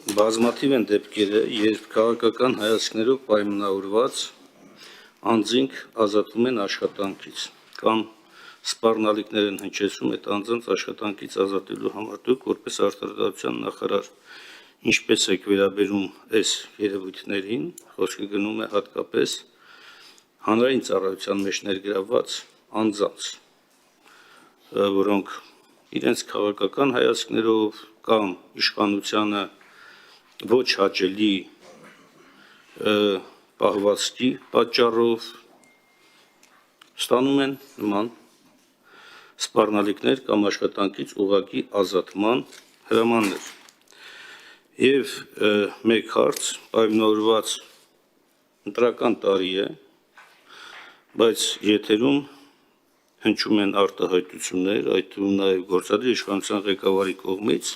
բազմաթիվ են դեպքերը, երբ քաղաքական հայացքներով պայմանավորված անձինք ազատվում են աշխատանքից կամ սպառնալիքներ են հնչեցում այդ անձանց աշխատանքից ազատելու համար։ Դուք որպես արդարադատության նախարար ինչպես եք վերաբերում այս երևույթներին, խոսքը գնում է հատկապես հանրային ծառայության մեջ ներգրավված անձանց, որոնք իրենց քաղաքական հայացքներով կամ իշխանությանը ոչ հաճելի պահվածքի պատճառով ստանում են նման սպառնալիքներ կամ աշխատանքից ուղղակի ազատման հրամաններ։ Եվ մեկ հարց պայմանավորված ընտրական տարի է, բայց եթերում հնչում են արտահայտություններ, այդ թվում նաև գործադիր իշխանության ղեկավարի կողմից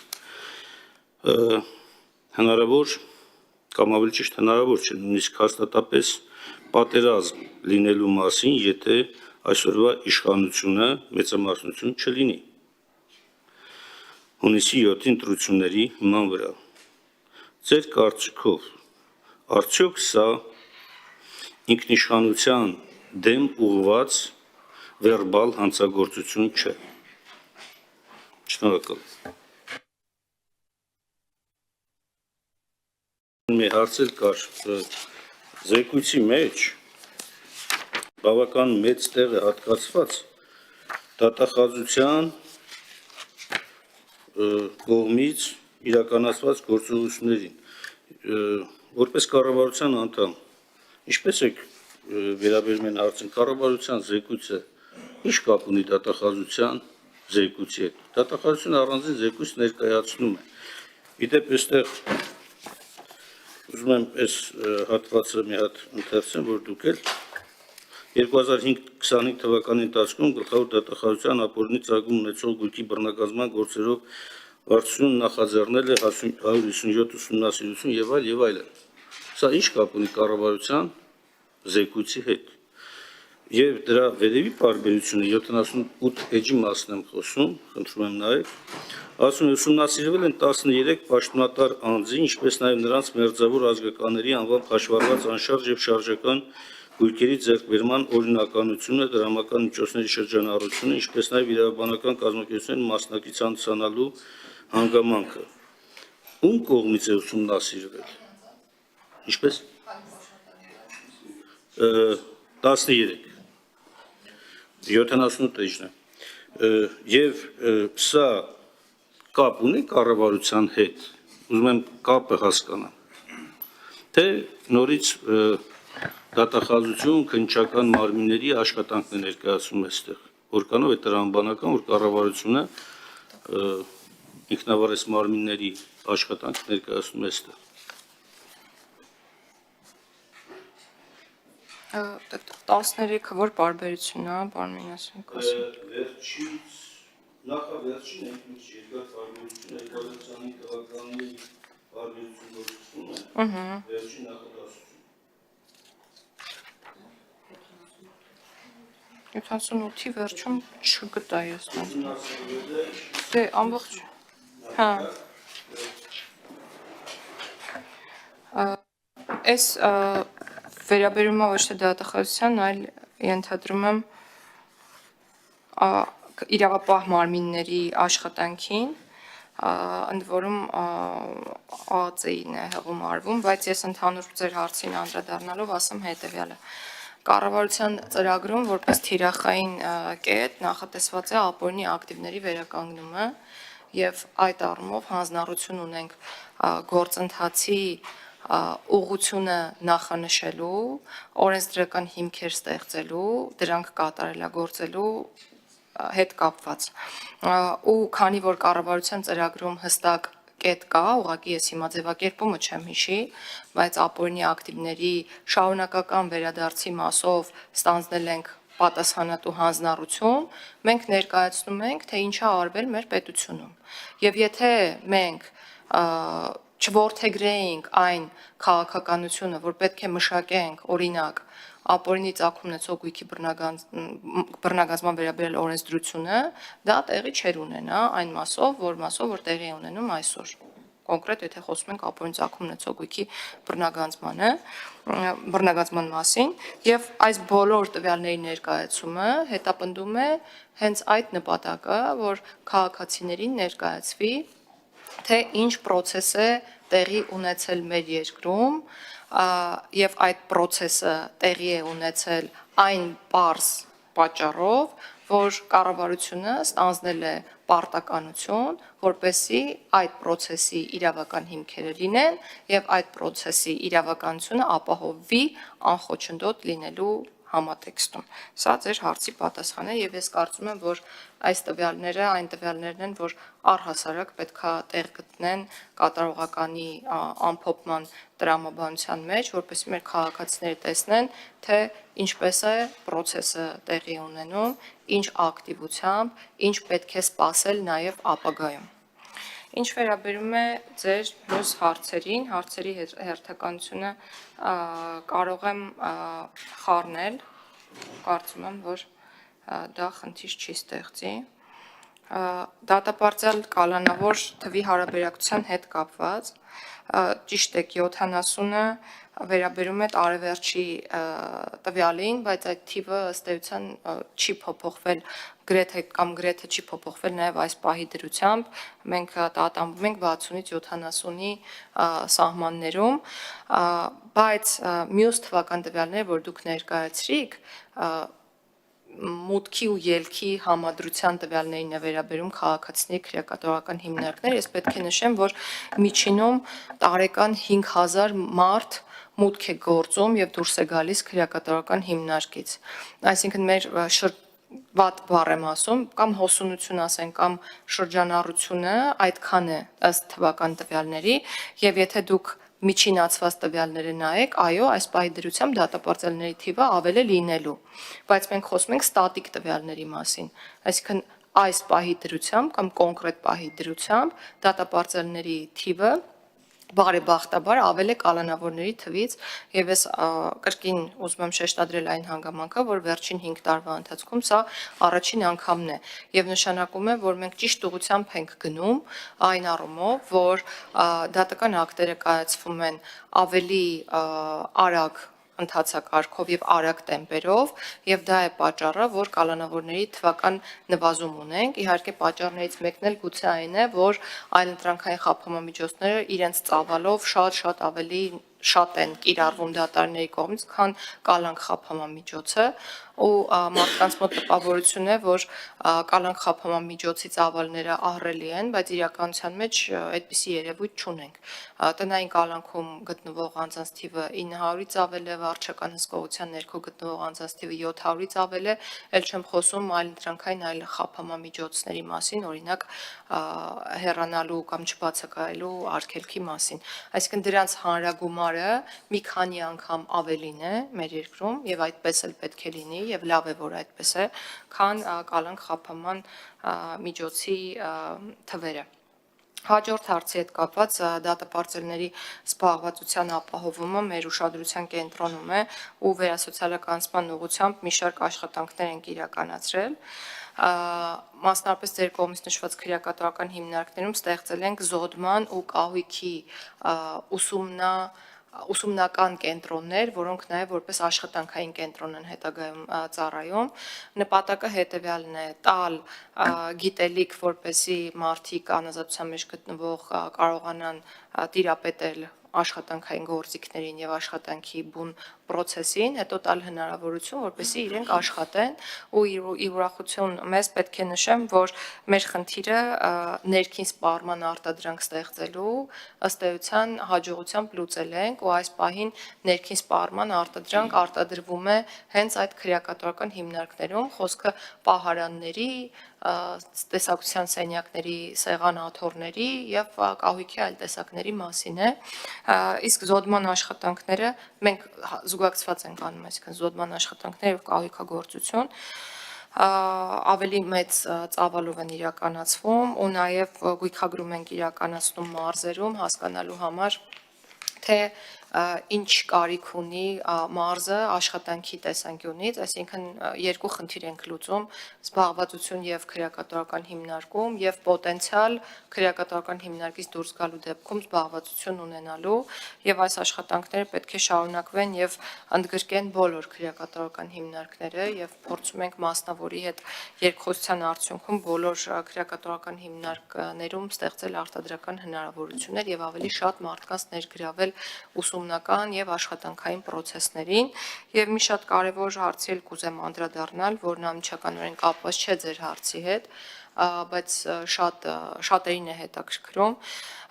հնարավոր կամ ավելի ճիշտ հնարավոր չէ, նույնիսկ հաստատապես պատերազմ լինելու մասին, եթե այսօրվա իշխանությունը մեծամասնություն չլինի հունիսի 7-ի ընտրությունների հիման վրա։ Ձեր կարծիքով արդյոք սա ինքնիշխանության դեմ ուղղված վերբալ հանցագործություն չէ։ Շնորհակալ։ Մի հարց էլ կար, զեկույցի մեջ բավական մեծ տեղ է հատկացված դատախազության կողմից իրականացված գործողություններին։ Որպես կառավարության անդամ, ինչպես եք վերաբերում են հարցին, կառավարության զեկույցը ինչ կապ ունի դատախազության զեկույցի հետ։ Դատախազությունը առանձին զեկույց ներկայացնում է։ Իդեպ այստեղ ուզում եմ այս հատվածը մի հատ ընթերցեմ, որ դուք էլ 2005-25 թվականի ընթացքում գլխավոր դատախազության ապօրինի ծագում ունեցող գույքի բռնագազման գործերով վարչությունն նախաձեռնել է 157 ուսումնասիրություն եւ այլն։ Սա ինչ կապ ունի կառավարության զեկույցի հետ։ Եվ դրա վերևի պարբերությունը 78 էջի մասն եմ խոսում, խնդրում եմ նայեք, ասում է ուսումնասիրվել են 13 պաշտոնատար անձի, ինչպես նաև նրանց մերձավոր ազգականների անվամբ հաշվառված անշարժ եւ շարժական գույքերի ձեռքբերման օրինականությունը, դրամական միջոցների շրջանառությունը, ինչպես նաև իրավաբանական կազմակերպությունների մասնակից հանդիսանալու հանգամանքը։ Ում կողմից է ուսումնասիրվել։ Ինչպես 13 78 էջն է։ Եվ սա կապ ունի կառավարության հետ, ուզում եմ կապը հասկանալ, թե նորից դատախազություն, քննչական մարմինների աշխատանքն է ներկայացում այստեղ, որքանով է տրամաբանական, որ կառավարությունը ինքնավար այս մարմինների աշխատանք ներկայացնում այստեղ։ 13-ը որ պարբերությունն է, պարոն Մինասյանք ասում։ Վերջից նախավերջին այնքան երկար պարբերություն 2025 թվականի պարբերություն գործում է, վերջին նախադասություն։ 78-ի վերջում չգտա ես։ Դե ամբողջ։ Հա։ Այս վերաբերում է ոչ թե դատախազության, այլ ենթադրում եմ իրավապահ մարմինների աշխատանքին, ընդ որում ԱԱԾ-ին է հեղում արվում, բայց ես ընդհանուր ձեր հարցին անդրադառնալով ասեմ հետևյալը։ Կառավարության ծրագրում որպես թիրախային կետ նախատեսված է ապօրինի ակտիվների վերականգնումը եւ այդ առումով հանձնառություն ունենք գործընթացի ուղղությունը նախանշելու, օրենսդրական հիմքեր ստեղծելու, դրանք կատարելագործելու հետ կապված։ Ու քանի որ կառավարության ծրագրում հստակ կետ կա, ուղղակի ես հիմա ձևակերպումը չեմ հիշի, բայց ապօրինի ակտիվների շարունակական վերադարձի մասով ստանձնել ենք պատասխանատու հանձնառություն, մենք ներկայացնում ենք, թե ինչա արվել մեր պետությունում։ Եվ եթե մենք չորդեգրեինք այն քաղաքականությունը, որ պետք է մշակենք, օրինակ, ապօրինի ծագում ունեցող գույքի բռնագազման վերաբերյալ օրենսդրությունը, դա տեղի չէր ունենա այն մասով, որ տեղի է ունենում այսօր։ կոնկրետ եթե խոսում ենք ապօրինի ծագում ունեցող գույքի բռնագանձման մասին, եւ այս բոլոր տվյալների ներկայացումը հետապնդում է հենց այդ նպատակը, որ քաղաքացիներին ներկայացվի, թե ինչ process է տեղի ունեցել մեր երկրում, եւ այդ process-ը տեղի է ունեցել այն պարզ պատճառով, որ կառավարությունը ստանձնել է պարտականություն, որպեսզի այդ process-ի իրավական հիմքերը լինեն եւ այդ process-ի իրավականությունը ապահովվի անխոչնդոտ լինելու համատեքստում։ Սա ձեր հարցի պատասխանն է եւ ես կարծում եմ, որ այս տվյալները այն տվյալներն են, որ առհասարակ պետքա տեղ գտնեն կատարողականի ամփոփման տրամաբանության մեջ, որպեսզի մեր քաղաքացիները տեսնեն, թե ինչպես է process-ը տեղի ունենում, ինչ ակտիվությամբ, ինչ պետք է սպասել նաեւ ապագայում։ Ինչ վերաբերում է ձեր մյուս հարցերին, հարցերի հերթականությունը կարող եմ խառնել, կարծում եմ, որ դա խնդիր չի ստեղծի։ Դատապարտյալ կալանավոր թվի հարաբերակցության հետ կապված, ճիշտ է 70-ը վերաբերում է տարեվերջի տվյալին, բայց այդ թիվը ըստ էության չի փոփոխվել գրեթե չի փոփոխվել նաև այս պահի դրությամբ, մենք տատանվում ենք 60-ից 70-ի սահմաններում, բայց մյուս թվական տվյալները, որ դուք ներկայացրիք, մուտքի ու ելքի համադրության տվյալներին է վերաբերում քաղաքացիների քրեակատարողական հիմնարկներ, ես պետք է նշեմ, որ միջինում տարեկան 5000 մարդ մուտք է գործում եւ դուրս է գալիս քրեակատարողական հիմնարկից։ Այսինքն մեր վատ բառ եմ ասում, կամ հոսունություն ասենք, կամ շրջանառությունը այդքան է ըստ թվական տվյալների, եւ եթե դուք միջինացված տվյալները նայեք, այո, այս պահի դրությամբ դատապարտյալների թիվը ավել է լինելու, բայց մենք խոսում ենք ստատիկ տվյալների մասին, այսինքն այս պահի դրությամբ կամ կոնկրետ պահի դրությամբ դատապարտյալների թիվը բարեբախտաբար ավել է կալանավորների թվից եւ ես կրկին ուզում եմ շեշտադրել այն հանգամանքը, որ վերջին 5 տարվա ընթացքում սա առաջին անգամն է եւ նշանակում է, որ մենք ճիշտ ուղղությամբ ենք գնում այն առումով, որ դատական ակտերը կայացվում են ավելի արագ ընթացակարգով եւ արագ տեմպերով եւ դա է պատճառը, որ կալանավորների թվական նվազում ունենք։ Իհարկե պատճառներից մեկն էլ գուցե այն է, որ այլընտրանքային խափամմիջոցները իրենց ծավալով շատ ավելի շատ են կիրառվում դատարանների կողմից, քան կալանք խափամամիջոցը ու մարդկանց մոտ տպավորություն է, որ կալանք խափամամիջոցի ծավալները ահռելի են, բայց իրականության մեջ այդպիսի երևույթ չունենք։ Տնային կալանքում գտնվող անձանց թիվը 900-ից ավել է, վարչական հսկողության ներքո գտնվող անձանց թիվը 700-ից ավել է, ել չեմ խոսում այլընտրանքային այլ խափամամիջոցների մասին, օրինակ հեռանալու կամ չբացակայելու արգելքի մասին։ Այսինքն դրանց հանրագումարը մի քանի անգամ ավելին է մեր երկրում եւ այդպես էլ պետք է լինի եւ լավ է, որ այդպես է, քան կալանք խափաման միջոցի թվերը։ Հաջորդ հարցի հետ կապված դատապարտյալների զբաղվածության ապահովումը մեր ուշադրության կենտրոնում է ու վերասոցիալականացման ուղղությամբ մի շարք աշխատանքներ ենք իրականացրել։ Մասնավորապես ձեր կողմից նշված քրեակատարողական հիմնարկներում ստեղծել ենք զոդման ու կահույքի ուսումնական կենտրոններ, որոնք նաև որպես աշխատանքային կենտրոն են հետագայում ծառայում։ Նպատակը հետևյալն է՝ տալ գիտելիք, որպեսզի մարդիկ անազատության մեջ գտնվող կարողանան տիրապետել աշխատանքային գործիքներին եւ աշխատանքի բուն process-ին, հետո տալ հնարավորություն, որպեսզի իրենք աշխատեն ու ի ուրախություն մեզ պետք է նշեմ, որ մեր խնդիրը ներքին սպառման արտադրանք ստեղծելու ըստ էության հաջողությամբ լուծել ենք ու այս պահին ներքին սպառման արտադրանք արտադրվում է հենց այդ քրեակատարողական հիմնարկներում, խոսքը պահարանների, տեսակցության սենյակների, սեղանաթոռների եւ կահույքի այլ տեսակների մասին է, իսկ զոդման աշխատանքները մենք զուգակցված ենք անում, այսինքն զոդման աշխատանքներ եւ կահույքագործություն ավելի մեծ ծավալով են իրականացվում ու նաև գույքագրում ենք իրականացնում մարզերում հասկանալու համար, թե ինչ կարիք ունի մարզը աշխատանքի տեսանկյունից, այսինքն երկու խնդիր ենք լուծում՝ զբաղվածություն եւ քրեակատարական հիմնարկում եւ պոտենցիալ քրեակատարական հիմնարկից դուրս գալու դեպքում զբաղվածություն ունենալու եւ այս աշխատանքները պետք է շարունակվեն եւ ընդգրկեն բոլոր քրեակատարական հիմնարկները եւ փորձում ենք մասնավորի հետ երկխոսության արդյունքում բոլոր քրեակատարական հիմնարկներում ստեղծել արտադրական հնարավորություններ եւ ավելի շատ մարդկանց ներգրավել ուսումնական եւ աշխատանքային process-ներին եւ մի շատ կարեւոր հարցի էլ կուզեմ անդրադառնալ, որն անմիջականորեն կապված չէ ձեր հարցի հետ, բայց շատերին է հետաքրքրում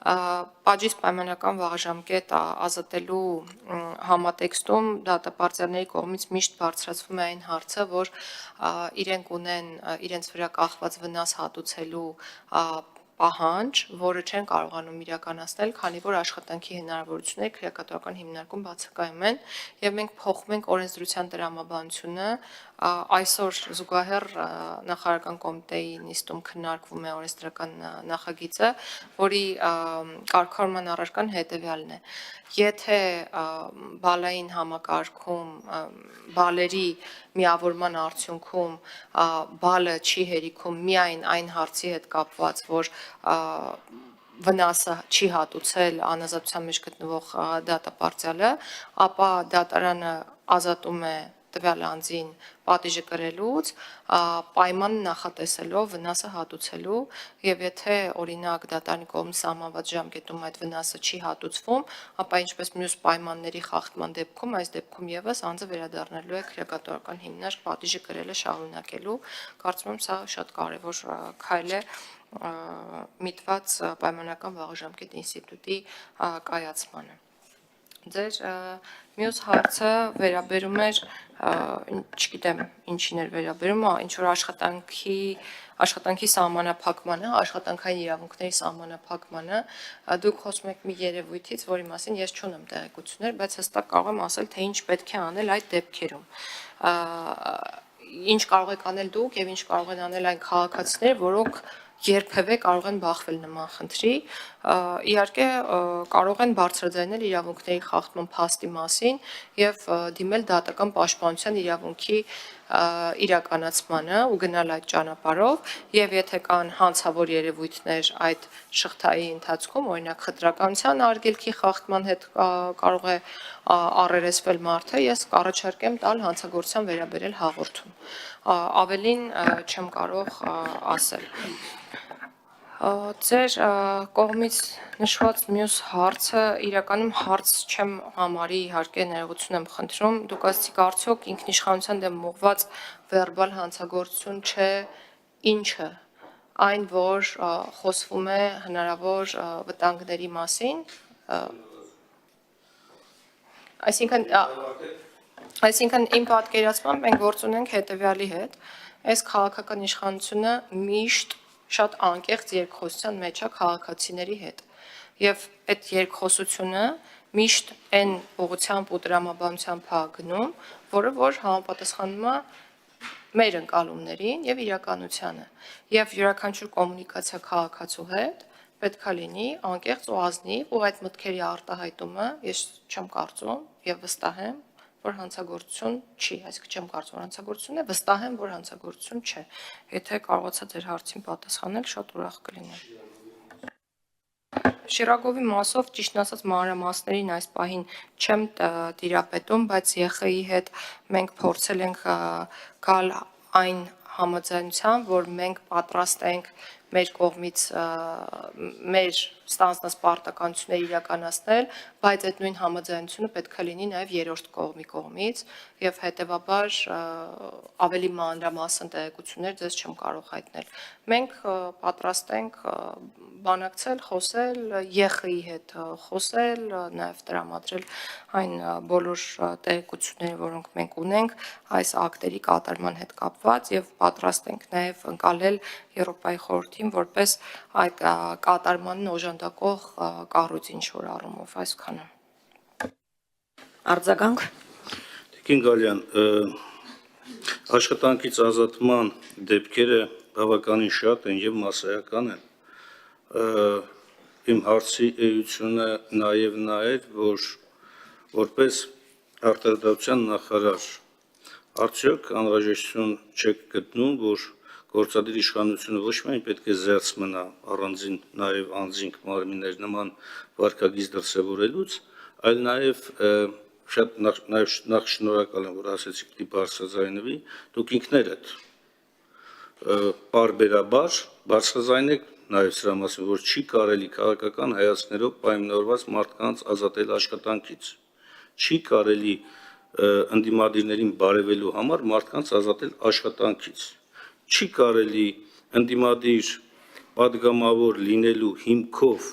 Պաջիս պայմանական վաղաժամկետ ազատելու համատեքստում դատապարտյալների կողմից միշտ բարձրացվում է այն հարցը, որ իրենք ունեն իրենց վրա կախված վնաս հատուցելու պահանջ, որը չեն կարողանում իրականացնել, քանի որ աշխատանքի հնարավորությունները քրեակատարական հիմնարկում բացակայում են, եւ մենք փոխում ենք օրենսդրության տրամաբանությունը, այսօր զուգահեռ նախարարական կոմիտեի նիստում քննարկվում է օրենսդրական նախագիծը, որի կարգավորման առարկան հետեւյալն է. Եթե բալային համակարգում բալերի միավորման արդյունքում բալը չի հերիքում միայն այն հարցի հետ կապված, որ վնասը չի հատուցել անազատության մեջ գտնվող դատապարտյալը, ապա դատարանը ազատում է տվյալ անձին պատիժը կրելուց, պայման նախատեսելով վնասը հատուցելու եւ եթե օրինակ դատարանի կողմից սահմանված ժամկետում այդ վնասը չի հատուցվում, ապա ինչպես մյուս պայմանների խախտման դեպքում, այս դեպքում եւս անձը վերադառնալու է քրեակատարական հիմնարկ պատիժը կրելը շարունակելու, կարծում եմ սա շատ կարեւոր քայլ է միտված պայմանական վաղաժամկետ ինստիտուտի կայացմանը։ Ձեր մյուս հարցը վերաբերում էր, չգիտեմ, ինչին էր վերաբերում, ինչ որ աշխատանքի սահմանափակմանը, աշխատանքային իրավունքների սահմանափակմանը, դուք խոսում եք մի երևույթից, որի մասին ես չունեմ տեղեկություններ, բայց հստակ կարող եմ ասել, թե ինչ պետք է անել այդ դեպքերում։ Ինչ կարող եք անել դուք եւ ինչ կարող են անել այն քաղաքացիները, որոնք երբևէ կարող են բախվել նման խնդրի, իհարկե կարող են բարձրաձայնել իրավունքների խախտման փաստի մասին եւ դիմել դատական պաշտպանության իրավունքի իրականացմանը ու գնալ այդ ճանապարհով եւ եթե կան հանցավոր երևույթներ այդ շղթայի ընթացքում, օրինակ խտրականության արգելքի խախտման հետ կարող է առերեսվել մարդը, ես կառաջարկեմ տալ հանցագործության վերաբերել հաղորդում։ Ավելին չեմ կարող ասել։ Ձեր կողմից նշված մյուս հարցը իրականում հարց չեմ համարի, իհարկե ներողություն եմ խնդրում, դուք ասացիք արդյոք ինքնիշխանության դեմ ուղղված վերբալ հանցագործություն չէ ինչը, այն որ խոսվում է հնարավոր վտանգների մասին, այսինքն իմ պատկերացմամբ մենք գործ ունենք հետևյալի հետ, այս քաղաքական իշխանությունը միշտ շատ անկեղծ երկխոսության մեջ է քաղաքացիների հետ եւ այդ երկխոսությունը միշտ այն ուղղությամբ ու տրամաբանությամբ է գնում, որը որ համապատասխանում է մեր ընկալումներին եւ իրականությանը եւ յուրաքանչյուր կոմունիկացիա քաղաքացու հետ պետք է լինի անկեղծ ու ազնիվ ու այդ մտքերի արտահայտումը ես չեմ կարծում եւ վստահ եմ որ հանցագործություն չի, այսինքն չեմ կարծում, որ հանցագործություն է, վստահ եմ, որ հանցագործություն չէ։ Եթե կարողացա ձեր հարցին պատասխանել, շատ ուրախ կլինեմ։ Շիրակովի մասով, ճիշտն ասած, մանրամասներին այս պահին չեմ տիրապետում, բայց ԵԽ-ի հետ մենք փորձել ենք գալ այն համաձայնության, որ մենք պատրաստ ենք մեր կողմից մեր ստանձնած պարտականությունները իրականացնել, բայց այդ նույն համաձայնությունը պետք է լինի նաև երրորդ կողմի կողմից եւ հետեւաբար ավելի մանրամասն տեղեկություններ ձեզ չեմ կարող հայտնել։ Մենք պատրաստ ենք բանակցել, խոսել, ԵԽ-ի հետ խոսել, նաև տրամադրել այն բոլոր տեղեկությունները, որոնք մենք ունենք այս ակտերի կատարման հետ կապված եւ պատրաստ ենք նաև ընկալել Եվրոպայի խորհրդին որպես այդ կատարմանն օժանդակող կառույց ինչ-որ առումով, այսքանը։ Արձագանք։ Տիկին Գալյան, աշխատանքից ազատման դեպքերը բավականին շատ են եւ մասսայական են։ Իմ հարցի էությունը նաև նա էր, որ որպես արտադրության նախարար, արդյոք անհրաժեշտություն չեք գտնում, որ գործադիր իշխանությունը ոչ միայն պետք է զերծ մնա առանձին նաև անձինք մարմիններ նման վարքագիծ դրսևորելուց, այլ նաև շատ նախ շնորհակալ եմ, որ ասեցիք պիտի բարձրաձայնվի, դուք ինքներդ պարբերաբար բարձրաձայնեք նաև սրա մասին, որ չի կարելի քաղաքական հայացքներով պայմանավորված մարդկանց ազատել աշխատանքից, չի կարելի ընդդիմադիրներին բարևելու համար մարդկանց ազատել աշխատանքից, չի կարելի ընդդիմադիր պատգամավոր լինելու հիմքով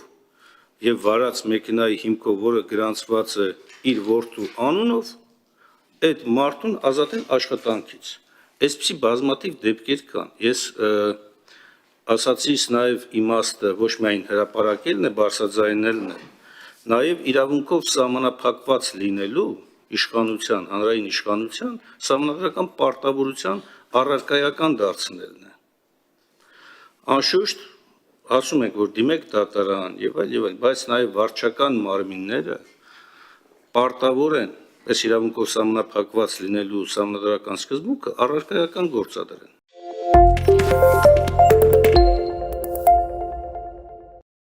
եւ վարած մեքենայի հիմքով, որը գրանցված է իր որդու անունով, այդ մարդուն ազատել աշխատանքից։ Այսպիսի բազմաթիվ դեպքեր կան։ Ես ասացիս նաև իմաստը ոչ միայն հրապարակելն է, բարձրաձայնելն է, նաև իրավունքով սահմանափակված լինելու իշխանության, հանրային իշխանության սահմանադրական պարտավորության առարկայական դարձնելն է։ Անշուշտ ասում ենք, որ դիմեք դատարան եւ այլ, բայց նաև վարչական մարմինները պարտավոր են այս իրավունքով սահմանափակված լինելու սահմանադրական սկզբունքը առարկայական գործադրեն։